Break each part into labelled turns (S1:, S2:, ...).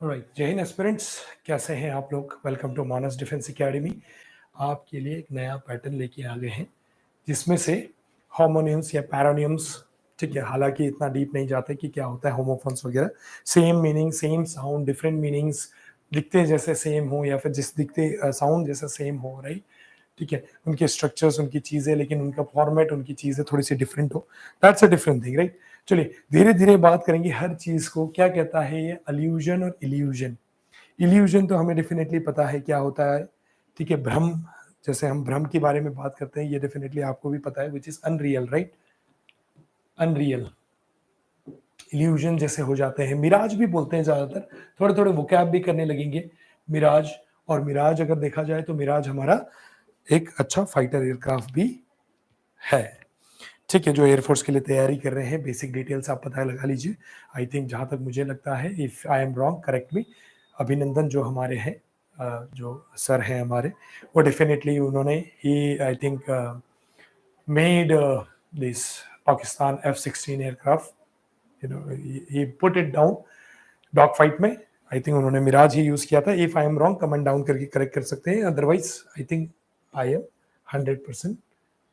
S1: Right, जय Hind aspirants. कैसे हैं आप लोग? Welcome to Manas defence academy. आपके लिए एक नया पैटर्न लेके आ गए हैं जिसमें से होमोनिम्स या पैरोनिम्स, ठीक है, हालांकि इतना डीप नहीं जाते कि क्या होता है होमोफोन्स वगैरह। Same meaning, same sound, different meanings, दिखते जैसे सेम हो या फिर जिस दिखते साउंड जैसा सेम हो, राइट। ठीक है, उनके स्ट्रक्चर्स, उनकी चीज़ें, लेकिन उनका फॉर्मेट, उनकी चीज़ें थोड़ी सी डिफरेंट हो, that's a different thing, right. चलिए धीरे धीरे बात करेंगे हर चीज़ को। क्या कहता है ये अल्यूजन और इल्यूजन? इल्यूजन तो हमें डेफिनेटली पता है क्या होता है, ठीक है, भ्रम। जैसे हम भ्रम के बारे में बात करते हैं, ये डेफिनेटली आपको भी पता है, which is unreal, right. Unreal illusion जैसे हो जाते हैं। मिराज भी बोलते हैं ज़्यादातर, थोड़े थोड़े वोकैब भी करने लगेंगे मिराज। और मिराज अगर देखा जाए तो मिराज हमारा एक अच्छा फाइटर एयरक्राफ्ट भी है, ठीक है, जो एयरफोर्स के लिए तैयारी कर रहे हैं। बेसिक डिटेल्स आप पता लगा लीजिए। आई थिंक जहाँ तक मुझे लगता है, if I am wrong correct मी। अभिनंदन जो हमारे हैं, जो सर हैं हमारे, वो डेफिनेटली उन्होंने ही I think made this Pakistan F-16 aircraft, you know, he put it down dog fight में। आई थिंक उन्होंने मिराज ही यूज़ किया था। If I am wrong comment down करके करेक्ट कर सकते हैं, otherwise I think I am 100%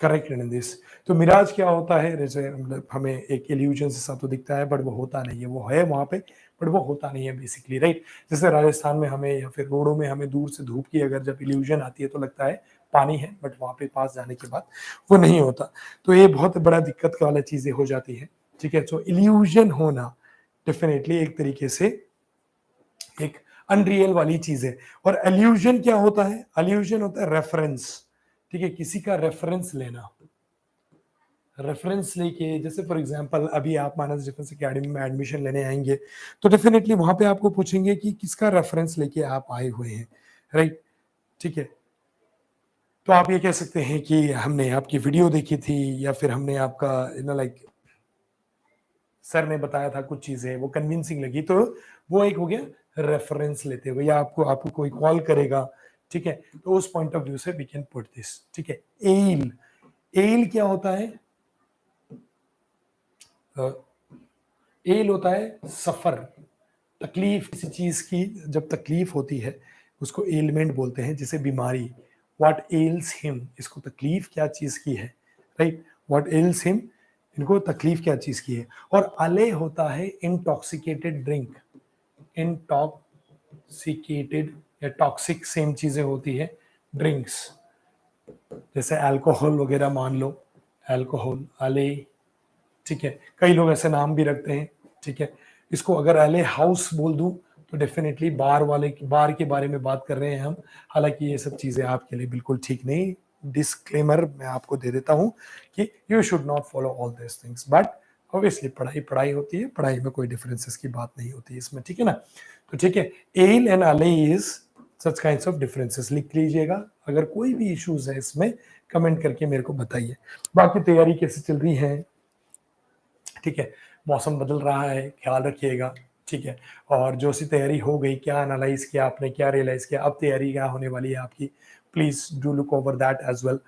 S1: correct in this. तो मिराज क्या होता है? जैसे मतलब हमें एक इल्यूजन जैसा तो दिखता है, बट वो होता नहीं है। वो है वहाँ पे, बट वो होता नहीं है बेसिकली, राइट। जैसे राजस्थान में हमें या फिर रोडों में हमें दूर से धूप की अगर जब इल्यूजन आती है तो लगता है पानी है, बट वहाँ पे पास जाने के बाद वो नहीं होता। तो ये बहुत बड़ा दिक्कत वाला चीज़ें हो जाती है, ठीक है। तो इल्यूजन होना डेफिनेटली एक तरीके से एक अनरियल वाली चीज है। और एल्यूजन क्या होता है? एल्यूजन होता है रेफरेंस, ठीक है, किसी का रेफरेंस लेना। रेफरेंस लेके, जैसे फॉर एग्जांपल अभी आप मानस डिफेंस एकेडमी में एडमिशन लेने आएंगे तो डेफिनेटली वहां पे आपको पूछेंगे कि किसका रेफरेंस लेके आप आए हुए हैं, राइट, ठीक है। तो आप ये कह सकते हैं कि हमने आपकी वीडियो देखी थी, या फिर हमने आपका लाइक सर ने बताया था कुछ चीजें, वो कन्विंसिंग लगी, तो वो एक हो गया रेफरेंस लेते हुए। या आपको आपको कोई कॉल करेगा, ठीक है, तो उस पॉइंट ऑफ व्यू से वी कैन पुट दिस, ठीक है। एल, एल क्या होता है? एल होता है सफर, तकलीफ। किसी चीज की जब तकलीफ होती है उसको एलिमेंट बोलते हैं, जैसे बीमारी। व्हाट एल्स हिम, इसको तकलीफ क्या चीज की है, राइट। व्हाट एल्स हिम, इनको तकलीफ क्या चीज की है। और अले होता है इंटॉक्सिकेटेड ड्रिंक। इंटॉक्सिकेटेड या टॉक्सिक सेम चीजें होती है, ड्रिंक्स। जैसे अल्कोहल वगैरह मान लो, अल्कोहल, अले, ठीक है। कई लोग ऐसे नाम भी रखते हैं, ठीक है। इसको अगर एले हाउस बोल दूं तो डेफिनेटली बार वाले, बार के बारे में बात कर रहे हैं हम। हालांकि ये सब चीजें आपके लिए बिल्कुल ठीक नहीं। डिस्क्लेमर मैं आपको दे देता हूं कि you should not follow all this things, but obviously पढ़ाई पढ़ाई होती है, पढ़ाई में कोई डिफरेंसेस की बात नहीं होती इसमें, ठीक है ना। तो ठीक है, एल एंड अले is such kinds of differences, लिख लीजिएगा। अगर कोई भी इश्यूज है इसमें कमेंट करके मेरे को बताइए। बाकी तैयारी कैसे चल रही है, ठीक है। मौसम बदल रहा है, ख्याल रखिएगा, ठीक है। और जो सी तैयारी हो गई, क्या एनालाइज किया आपने, क्या रियलाइज किया, अब तैयारी क्या होने वाली है आपकी, please do look over that as well.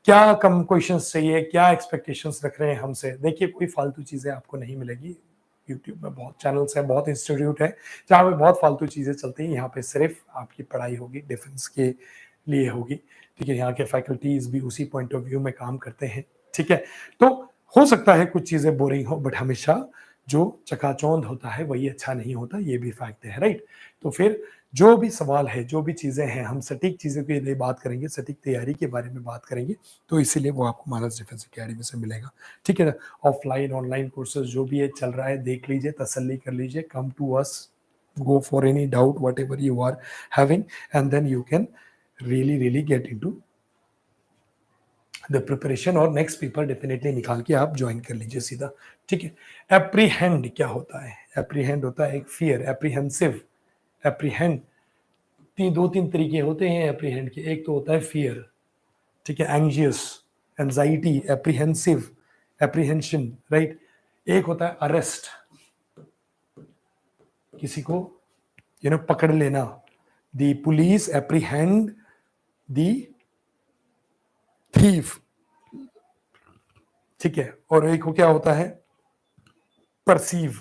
S1: क्या कम क्वेश्चंस चाहिए, क्या एक्सपेक्टेशंस रख रहे हैं हमसे? देखिए, कोई फालतू चीजें आपको नहीं मिलेगी। यूट्यूब में बहुत चैनल्स हैं, बहुत इंस्टीट्यूट है जहाँ पे बहुत फालतू चीजें चलती हैं। यहाँ पे सिर्फ आपकी पढ़ाई होगी, डिफेंस के लिए होगी, ठीक है। यहाँ के फैकल्टीज भी उसी पॉइंट ऑफ व्यू में काम करते हैं, ठीक है। तो हो सकता है कुछ चीजें बोरिंग हो, बट हमेशा जो चकाचौंध होता है वही अच्छा नहीं होता, ये भी फैक्ट है, राइट। तो फिर जो भी सवाल है, जो भी चीजें हैं, हम सटीक चीजों के लिए बात करेंगे, सटीक तैयारी के बारे में बात करेंगे, तो इसीलिए वो आपको मानस डिफेंस एकेडमी से मिलेगा, ठीक है ना। ऑफलाइन ऑनलाइन कोर्सेज जो भी है चल रहा है, देख लीजिए, तसल्ली कर लीजिए, come to us, go for any doubt whatever you are having, and then you can really get into the preparation. और नेक्स्ट पेपर डेफिनेटली निकाल के आप ज्वाइन कर लीजिए सीधा, ठीक है। एप्रीहेंड क्या होता है? एप्रीहेंड होता है एक फियर, एप्रीहेंसिव। एप्रीहेंड दो तीन तरीके होते हैं एप्रीहेंड के। एक तो होता है फियर, ठीक है, anxious, anxiety, apprehensive, apprehension, right. एक होता है अरेस्ट, किसी को पकड़ लेना। The police apprehend the thief, ठीक है। और एक को क्या होता है? परसीव,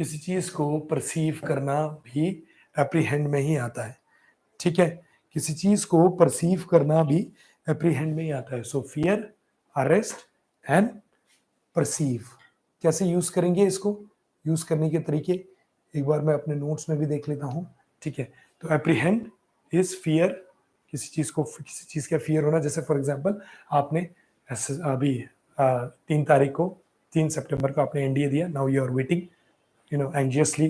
S1: किसी चीज को परसीव करना भी एप्रीहेंड में ही आता है, ठीक है। किसी चीज को परसीव करना भी एप्रीहेंड में ही आता है। सो फियर, अरेस्ट एंड परसीव। कैसे यूज करेंगे इसको? यूज करने के तरीके एक बार मैं अपने नोट्स में भी देख लेता हूँ, ठीक है। तो एप्रीहेंड इज फियर, किसी चीज का फियर होना। जैसे फॉर एग्जांपल आपने अभी 3 तारीख को 3 सितंबर को आपने एनडीए दिया, now you are waiting anxiously,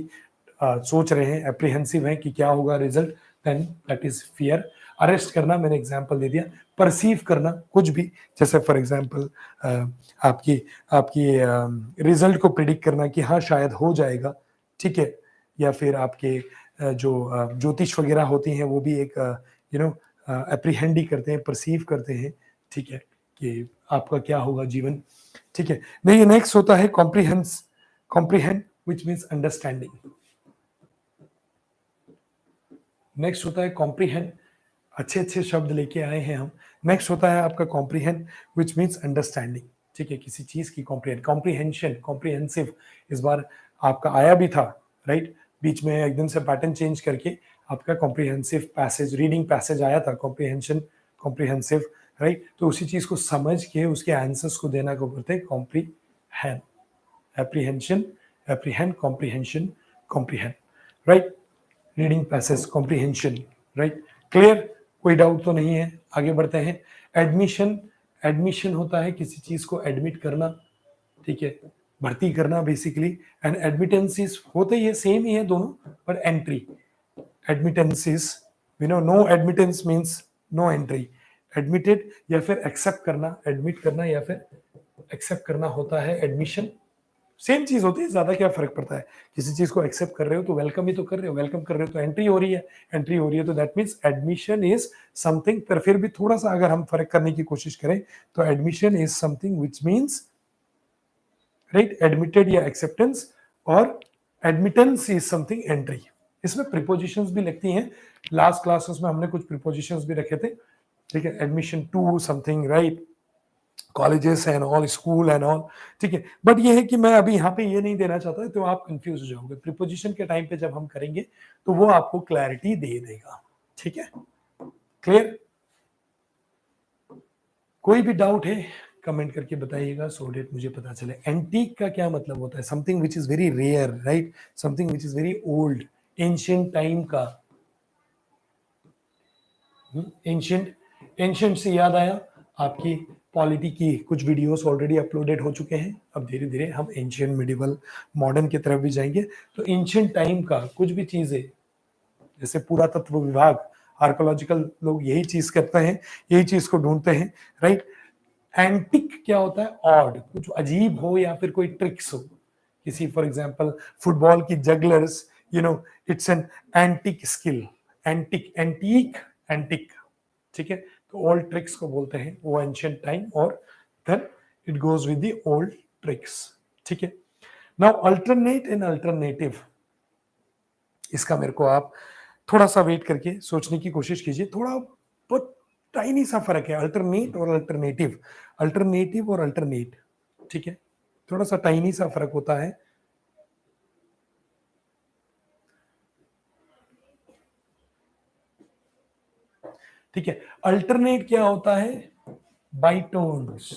S1: सोच रहे हैं, एप्रीहेंसिव हैं कि क्या होगा result, then that is fear. Arrest करना मैंने एग्जांपल दे दिया। परसीव करना कुछ भी, जैसे फॉर एग्जांपल आपकी आपकी रिजल्ट को प्रिडिक्ट करना कि हाँ शायद हो जाएगा, ठीक है। या फिर आपके जो ज्योतिष वगैरह होती हैं वो भी एक एप्रीहेंड ही करते हैं, परसीव करते हैं, ठीक है, कि आपका क्या होगा जीवन, ठीक है। नहीं, नेक्स्ट होता है comprehend which means understanding. Next होता है कॉम्प्रीहेंड, अच्छे अच्छे शब्द लेके आए हैं हम। नेक्स्ट होता है आपका कॉम्प्रीहेंड which means अंडरस्टैंडिंग, ठीक है। किसी चीज की कॉम्प्रीहेंशन, कॉम्प्रीहेंसिव इस बार आपका आया भी था, राइट। बीच में एकदम से पैटर्न चेंज करके आपका कॉम्प्रीहेंसिव पैसेज, रीडिंग पैसेज आया था, कॉम्प्रीहेंशन, कॉम्प्रीहेंसिव, राइट। तो उसी चीज को समझ के उसके आंसर्स को देना को बोलते हैं comprehend. Apprehension, apprehend, comprehension, comprehend, right. Reading passage, comprehension, right. Clear? कोई डाउट तो नहीं है? आगे बढ़ते हैं। एडमिशन, एडमिशन होता है किसी चीज को एडमिट करना, ठीक है, भर्ती करना बेसिकली। एंड एडमिटेंसिस होते ही सेम ही है दोनों, पर entry. Admittance is, no admittance means no entry. Admitted या फिर एक्सेप्ट करना, एडमिट करना या फिर एक्सेप्ट करना होता है एडमिशन। सेम चीज होती है, ज्यादा क्या फर्क पड़ता है? किसी चीज को एक्सेप्ट कर रहे हो तो वेलकम ही तो कर रहे हो, वेलकम कर रहे हो तो एंट्री हो रही है, एंट्री हो रही है, तो that means admission is something. पर फिर भी थोड़ा सा अगर हम फर्क करने की कोशिश करें तो admission is something which means, right, admitted या एक्सेप्टेंस, और एडमिटेंस इज समथिंग एंट्री। इसमें प्रीपोजिशंस भी लगती हैं, लास्ट क्लासेस में हमने कुछ प्रीपोजिशंस भी रखे थे, ठीक है। Admission to something, right, colleges and all, school and all, ठीक है। बट ये है कि मैं अभी यहाँ पे ये नहीं देना चाहता, तो आप कंफ्यूज हो जाओगे। प्रीपोजिशन के टाइम पे जब हम करेंगे तो वो आपको क्लैरिटी दे देगा, ठीक है। क्लियर? कोई भी डाउट है कमेंट करके बताइएगा, सो डेट मुझे पता चले। एंटीक का क्या मतलब होता है? Something which is very rare, right, something which is very old, ancient time का। एंशिएंट, एंशिएंट से याद आया, आपकी पॉलिटी की कुछ वीडियोस ऑलरेडी अपलोडेड हो चुके हैं। अब धीरे धीरे हम एंशिएंट, मिडिवल, मॉडर्न की तरफ भी जाएंगे। तो एंशिएंट टाइम का कुछ भी चीजें, जैसे पुरातत्व विभाग, आर्कोलॉजिकल लोग यही चीज करते हैं, यही चीज को ढूंढते हैं, राइट। एंटिक क्या होता है? ऑड, कुछ अजीब हो या फिर कोई ट्रिक्स हो। किसी फॉर एग्जांपल फुटबॉल की jugglers, it's an antique skill. Antique, antique, antique, ठीक है। तो ओल्ड ट्रिक्स को बोलते हैं वो एंशिएंट टाइम, और then it goes with the old tricks, ठीक है। नाउ अल्टरनेट एंड अल्टरनेटिव, इसका मेरे को आप थोड़ा सा वेट करके सोचने की कोशिश कीजिए। थोड़ा बहुत टाइनी सा फर्क है अल्टरनेट और अल्टरनेटिव, अल्टरनेटिव और अल्टरनेट, ठीक है। थोड़ा सा टाइनी सा फर्क होता है। ठीक है, अल्टरनेट क्या होता है? बाई टर्न्स,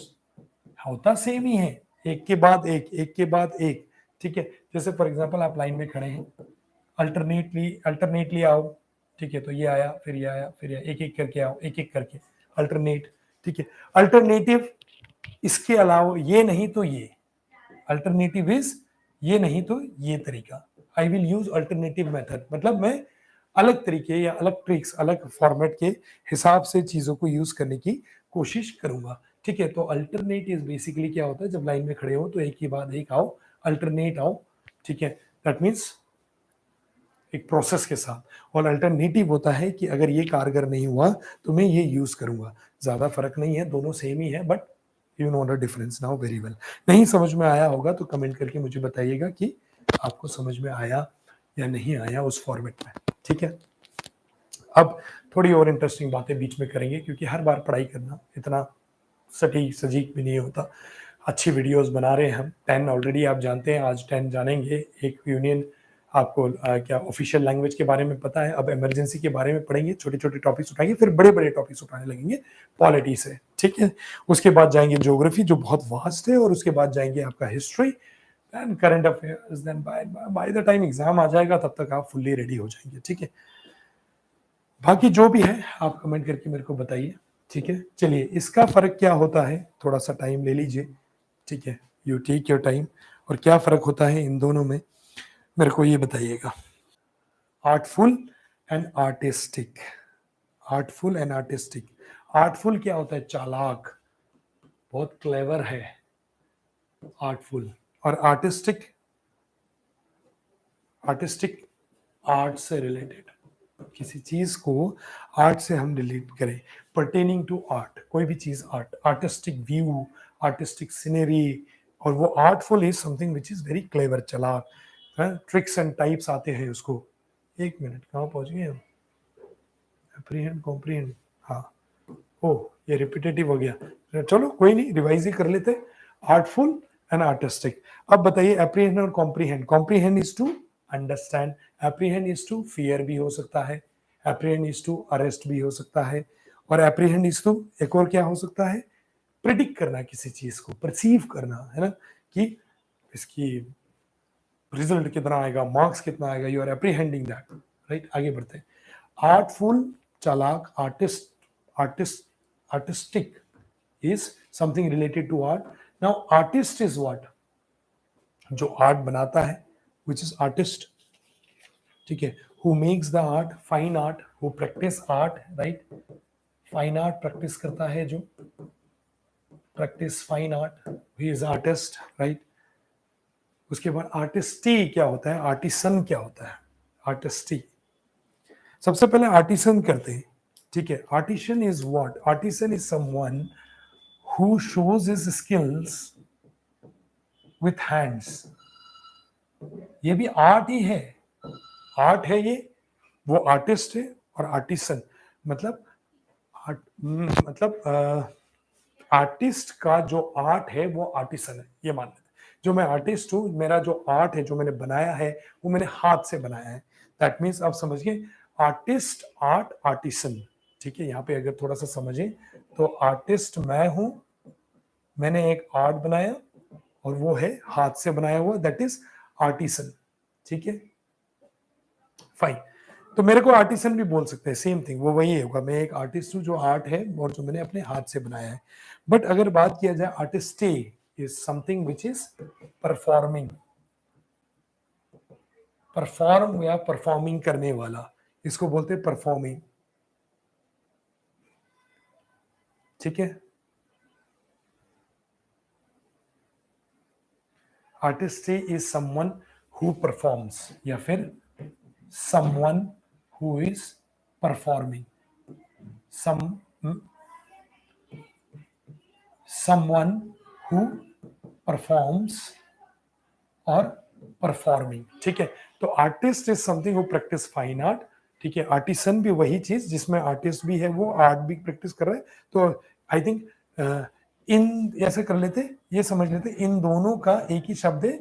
S1: होता सेम ही है, एक के बाद एक, एक के बाद एक, ठीक है। जैसे फॉर एग्जांपल आप लाइन में खड़े हैं, अल्टरनेटली, अल्टरनेटली आओ, ठीक है। तो ये आया, फिर ये आया, फिर ये, एक एक करके आओ, एक एक करके, अल्टरनेट, ठीक है। अल्टरनेटिव, इसके अलावा ये नहीं तो ये, अल्टरनेटिव इज ये नहीं तो ये तरीका। I will use alternative method, मतलब मैं अलग तरीके या अलग ट्रिक्स, अलग फॉर्मेट के हिसाब से चीजों को यूज करने की कोशिश करूंगा, ठीक है। तो अल्टरनेट इज बेसिकली क्या होता है? जब लाइन में खड़े हो तो एक ही बाद एक आओ, अल्टरनेट आओ, ठीक है। दैट मीन्स एक प्रोसेस के साथ। और अल्टरनेटिव होता है कि अगर ये कारगर नहीं हुआ तो मैं ये यूज करूंगा। ज्यादा फर्क नहीं है, दोनों सेम ही है, but you know the difference now very well. नहीं समझ में आया होगा तो कमेंट करके मुझे बताइएगा कि आपको समझ में आया या नहीं आया उस फॉर्मेट में, ठीक है। अब थोड़ी और इंटरेस्टिंग बातें बीच में करेंगे, क्योंकि हर बार पढ़ाई करना इतना सटीक सजीक भी नहीं होता। अच्छी वीडियोस बना रहे हैं हम। 10 ऑलरेडी आप जानते हैं, आज 10 जानेंगे। एक यूनियन आपको क्या ऑफिशियल लैंग्वेज के बारे में पता है, अब इमरजेंसी के बारे में पढ़ेंगे, छोटे छोटे टॉपिक्स उठाएंगे, फिर बड़े बड़े टॉपिक्स उठाने लगेंगे पॉलिटी से, ठीक है। उसके बाद जाएंगे ज्योग्राफी जो बहुत वास्ट है, और उसके बाद जाएंगे आपका history, then current affairs, then by the time exam आ जाएगा तब तक आप फुल्ली रेडी हो जाएंगे, ठीक है। बाकी जो भी है आप कमेंट करके मेरे को बताइए, ठीक है। चलिए, इसका फर्क क्या होता है, थोड़ा सा टाइम ले लीजिए, ठीक है, यू टेक योर टाइम। और क्या फर्क होता है इन दोनों में, मेरे को ये बताइएगा। Artful and artistic, artful and artistic. Artful क्या होता है, चालाक, बहुत क्लेवर है आर्टफुल। और आर्टिस्टिक, आर्टिस्टिक आर्ट से रिलेटेड, किसी चीज को आर्ट से हम रिलेट करें, पर्टेनिंग टू आर्ट, कोई भी चीज art, artistic view, artistic scenery. और वो artful is something which is very clever, चालाक, ट्रिक्स एंड टाइप्स आते हैं उसको। एक मिनट, कहाँ पहुंच गए हम, एप्रीहेंड कॉम्प्रीहेंड, हाँ, ओ ये रिपीटेटिव हो गया, चलो कोई नहीं, रिवाइज ही कर लेते। Artful and artistic. अब बताइए, एप्रीहेंड और comprehend. Comprehend is to understand, apprehend is to fear भी हो सकता है, एप्रीहेंड इज टू अरेस्ट भी हो सकता है, और एप्रीहेंड इज टू एक और क्या हो सकता है, प्रिडिक्ट करना, किसी चीज को परसीव करना, है ना, कि इसकी रिजल्ट कितना आएगा, मार्क्स कितना आएगा, यू आर एप्रीहेंडिंग दैट, राइट। आगे बढ़ते हैं। आर्टफुल, चालाक, artist, artistic is something related to art. Now artist is what, जो आर्ट बनाता है, which is artist, ठीक है, who makes the art, fine art, who practice art, right, fine art practice करता है, जो practice fine art, he is artist, right। उसके बाद आर्टिस्टी क्या होता है, आर्टिसन क्या होता है, आर्टिस्टी। सबसे पहले आर्टिसन करते हैं, ठीक है। Artisan is what, artisan is someone who shows his skills with hands। ये भी आर्ट ही है, आर्ट है ये, वो आर्टिस्ट है। और आर्टिसन मतलब आर्टिस्ट का जो आर्ट है वो आर्टिसन है, ये मान लेते हैं। जो मैं आर्टिस्ट हूँ, मेरा जो आर्ट है, जो मैंने बनाया है, वो मैंने हाथ से बनाया है, दैट मीन्स आप समझिए, आर्टिस्ट, आर्ट, आर्टिसन, ठीक है। यहाँ पे अगर थोड़ा सा समझें तो आर्टिस्ट मैं हूं, मैंने एक आर्ट बनाया और वो है हाथ से बनाया हुआ, दैट इज आर्टिसन, ठीक है, फाइन। तो मेरे को आर्टिसन भी बोल सकते हैं, सेम थिंग, वो वही होगा, मैं एक आर्टिस्ट हूँ जो आर्ट है और जो मैंने अपने हाथ से बनाया है। बट अगर बात किया जाए, artiste is something which is performing, perform या परफॉर्मिंग करने वाला, इसको बोलते हैं परफॉर्मिंग, ठीक है। Artiste is someone who performs, या फिर someone who is performing, someone who performs or performing, ठीक है। तो artist is something who practice fine art, ठीक है। आर्टिसन भी वही चीज जिसमें आर्टिस्ट भी है, वो आर्ट भी प्रैक्टिस कर रहे हैं। तो आई थिंक इन ऐसे कर लेते, ये समझ लेते, इन दोनों का एक ही शब्द है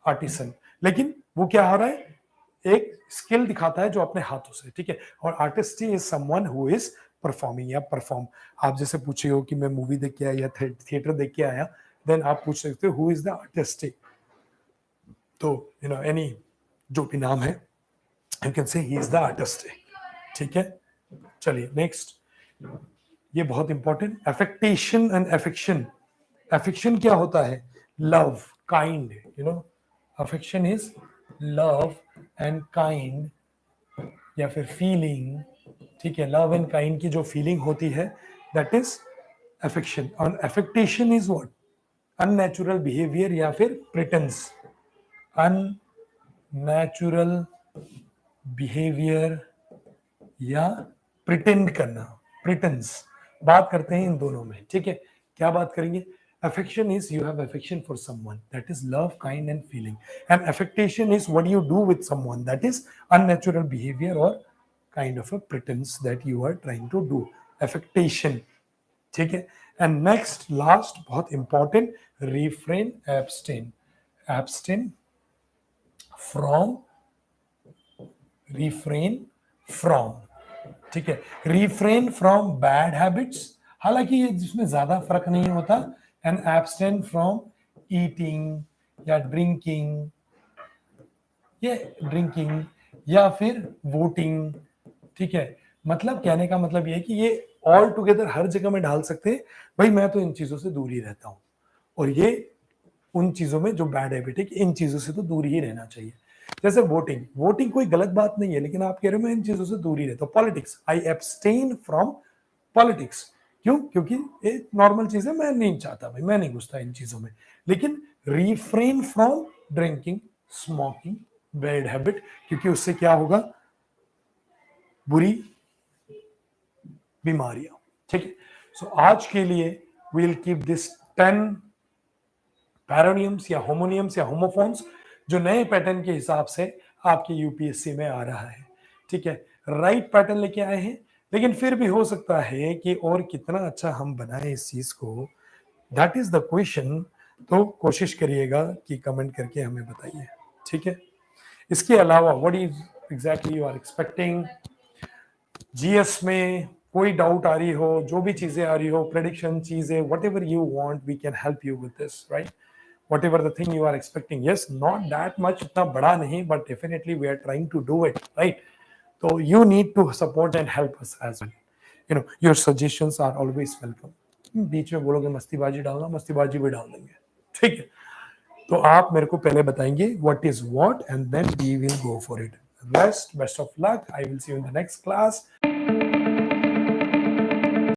S1: आर्टिसन, लेकिन वो क्या हो रहा है, एक स्किल दिखाता है जो अपने हाथों से, ठीक है। और artist is someone who is performing या परफॉर्म। आप जैसे पूछे हो कि मैं मूवी देख के आया या थिएटर देख के आया, देन आप पूछ सकते हो हु इज द आर्टिस्ट। तो यू नो एनी जो भी नाम है, you can say he is the artist, ठीक है। चलिए नेक्स्ट, ये बहुत important, affectation and affection. Affection क्या होता है, love, kind, you know, affection is love and kind, या फिर फीलिंग, ठीक है। लव एंड काइंड की जो फीलिंग होती है, दैट इज अफेक्शन। और affectation is what, unnatural behaviour या फिर प्रिटेंस, अननेचुरल बिहेवियर या प्रिटेंड करना, प्रिटेंस। बात करते हैं इन दोनों में, ठीक है। क्या बात करेंगे, affection is you have affection for someone, that is love, kind and feeling, and affectation is what you do with someone, that is unnatural behavior or kind of a pretense that you are trying to do, affectation, ठीक है। And next last बहुत important, refrain abstain, abstain from, refrain from, ठीक है। Refrain from bad habits, हालांकि ये जिसमें ज्यादा फर्क नहीं होता, एंड एब्सटेन फ्रॉम ईटिंग या ड्रिंकिंग, ये ड्रिंकिंग या फिर वोटिंग, ठीक है। मतलब कहने का मतलब ये है कि ये ऑल टुगेदर हर जगह में डाल सकते हैं, भाई मैं तो इन चीजों से दूर ही रहता हूं, और ये उन चीजों में जो बैड हैबिट है कि इन चीजों से तो दूर ही रहना चाहिए। जैसे वोटिंग, वोटिंग कोई गलत बात नहीं है, लेकिन आप कह रहे हो मैं इन चीजों से दूर ही रहता हूं। Politics, I abstain from politics, क्यों? क्योंकि एक नॉर्मल चीज है, मैं नहीं चाहता भाई, मैं नहीं घुसता इन चीजों में। लेकिन refrain from drinking, smoking, bad habit, क्योंकि उससे क्या होगा, बुरी बीमारियां, ठीक है। सो आज के लिए we'll keep this 10 पैरोनियम्स या होमोनियम्स या होमोफोन्स जो नए पैटर्न के हिसाब से आपके यूपीएससी में आ रहा है, ठीक है। राइट पैटर्न लेके आए हैं, लेकिन फिर भी हो सकता है कि और कितना अच्छा हम बनाए इस चीज को, दैट इज द क्वेश्चन। तो कोशिश करिएगा कि कमेंट करके हमें बताइए, ठीक है। इसके अलावा what is exactly you are expecting, GS में कोई डाउट आ रही हो, जो भी चीजें आ रही हो, प्रेडिक्शन चीजें, whatever you want, we can help you with this, right. whatever the thing you are expecting, yes, not that much, उतना बड़ा नहीं, but definitely we are trying to do it, right? So you need to support and help us as well, you know, your suggestions are always welcome। बीच में बोलोगे मस्तीबाजी डालना, मस्तीबाजी भी डाल देंगे, ठीक है। तो आप मेरे को पहले बताएंगे what is what and then we will go for it। Best of luck, I will see you in the next class।